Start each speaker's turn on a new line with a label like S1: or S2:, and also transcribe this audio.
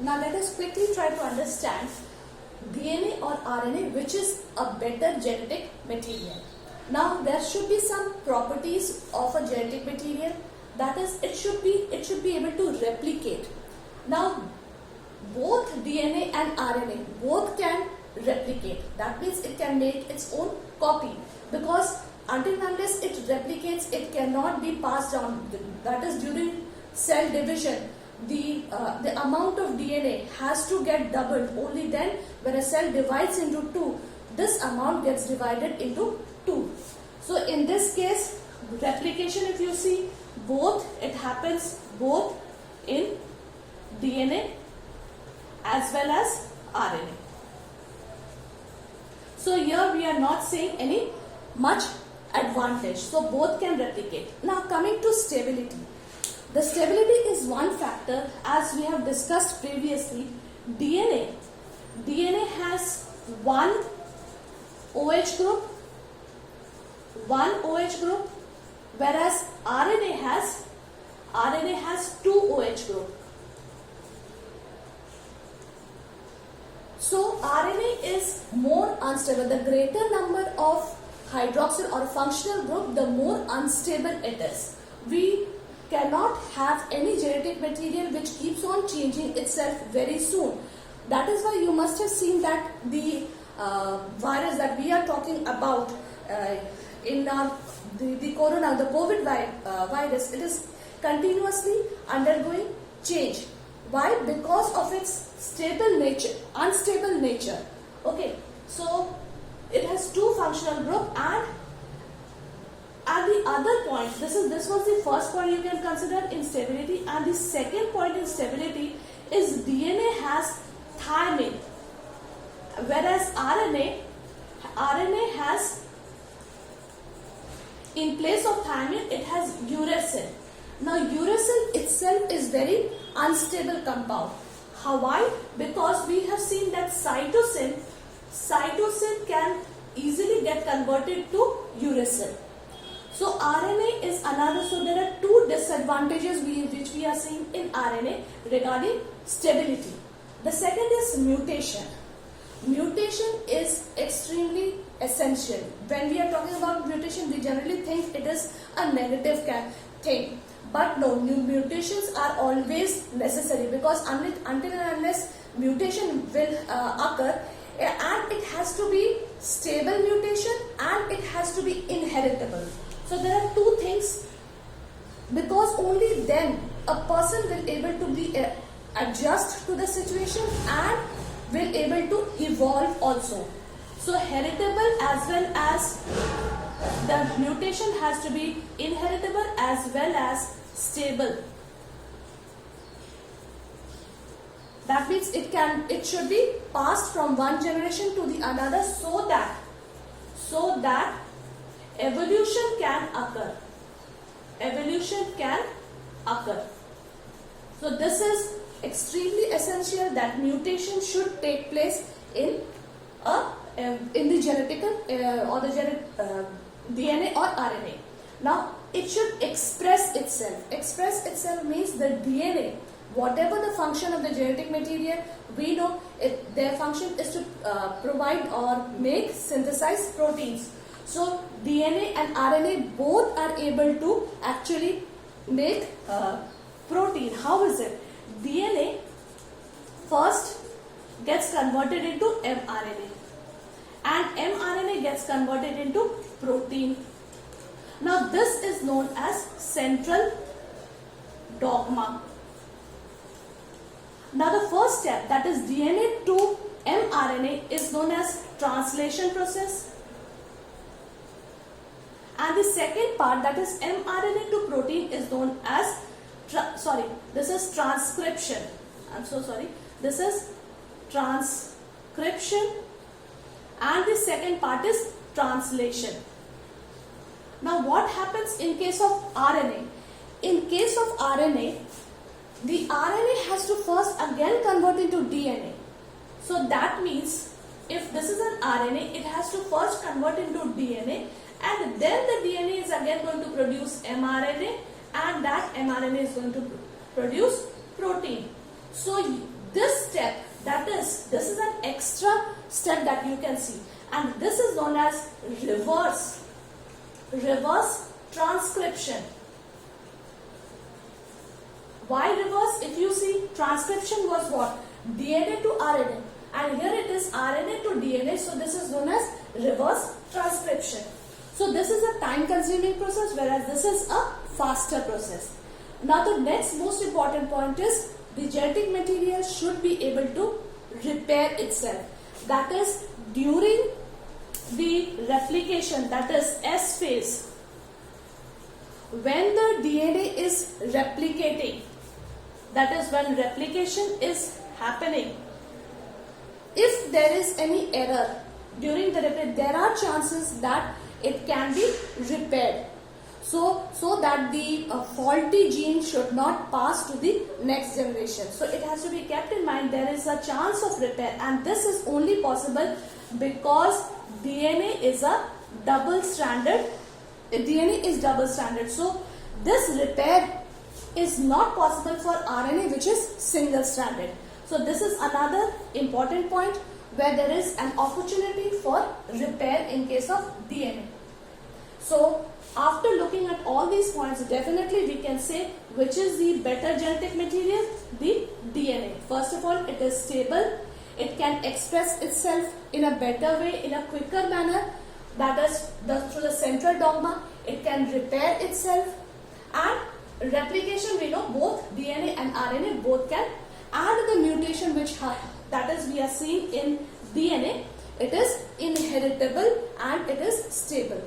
S1: Now let us quickly try to understand DNA or RNA, which is a better genetic material. Now there should be some properties of a genetic material, that is it should be able to replicate. Now both DNA and RNA both can replicate. That means it can make its own copy, because until unless it replicates, it cannot be passed down. That is, during cell division, the amount of DNA has to get doubled. Only then, when a cell divides into two, this amount gets divided into two. So in this case, replication, if you see, it happens both in DNA as well as RNA. So here we are not saying any much advantage. So both can replicate. Now coming to stability. The stability is one factor, as we have discussed previously. DNA has one OH group, whereas RNA has two OH group. So RNA is more unstable. The greater number of hydroxyl or functional group, the more unstable it is. We cannot have any genetic material which keeps on changing itself very soon. That is why you must have seen that the virus that we are talking about in the corona, the COVID virus, it is continuously undergoing change. Why? Because of its unstable nature. Okay, so it has two functional group, and at the other point, this was the first point you can consider in stability, and the second point in stability is DNA has thymine, whereas RNA has, in place of thymine, it has uracil. Now uracil itself is very unstable compound. Why? Because we have seen that cytosine can easily get converted to uracil. So RNA is another. So there are two disadvantages which we are seeing in RNA regarding stability. The second is mutation. Mutation is extremely essential. When we are talking about mutation, we generally think it is a negative thing. But no, new mutations are always necessary, because until and unless mutation will occur, and it has to be stable mutation and it has to be inheritable. So there are two things, because only then a person will able to be adjust to the situation and will able to evolve also. So heritable as well as the mutation has to be inheritable as well as stable. That means it should be passed from one generation to the another, so that evolution can occur. So this is extremely essential, that mutation should take place in the genetic or the DNA or RNA. Now it should express itself. Express itself means the DNA, whatever the function of the genetic material, we know their function is to provide or synthesize proteins. So DNA and RNA both are able to actually make protein. How is it? DNA first gets converted into mRNA, and mRNA gets converted into protein. Now this is known as central dogma. Now the first step, that is DNA to mRNA, is known as translation process. And the second part, that is mRNA to protein, is known as this is transcription. This is transcription, and the second part is translation. Now what happens in case of RNA? In case of RNA, the RNA has to first again convert into DNA. So that means if this is an RNA, it has to first convert into DNA, and then the DNA is again going to produce mRNA, and that mRNA is going to produce protein. So this step, this is an extra step that you can see, and this is known as reverse transcription. Why reverse? If you see, transcription was what? DNA to RNA, and here it is RNA to DNA, so this is known as reverse transcription. So this is a time consuming process, whereas this is a faster process. Now the next most important point is the genetic material should be able to repair itself. That is, during the replication, that is S phase, when the DNA is replicating, that is when replication is happening, if there is any error during the repair, there are chances that it can be repaired. So that the faulty gene should not pass to the next generation. So it has to be kept in mind there is a chance of repair, and this is only possible because DNA is double-stranded. So this repair is not possible for RNA, which is single-stranded. So this is another important point where there is an opportunity for repair in case of DNA. So after looking at all these points, definitely we can say which is the better genetic material, the DNA. First of all, it is stable. It can express itself in a better way, in a quicker manner. That is through the central dogma. It can repair itself, and replication, we know both DNA and RNA both can. And the mutation which that is we are seeing in DNA, it is inheritable and it is stable.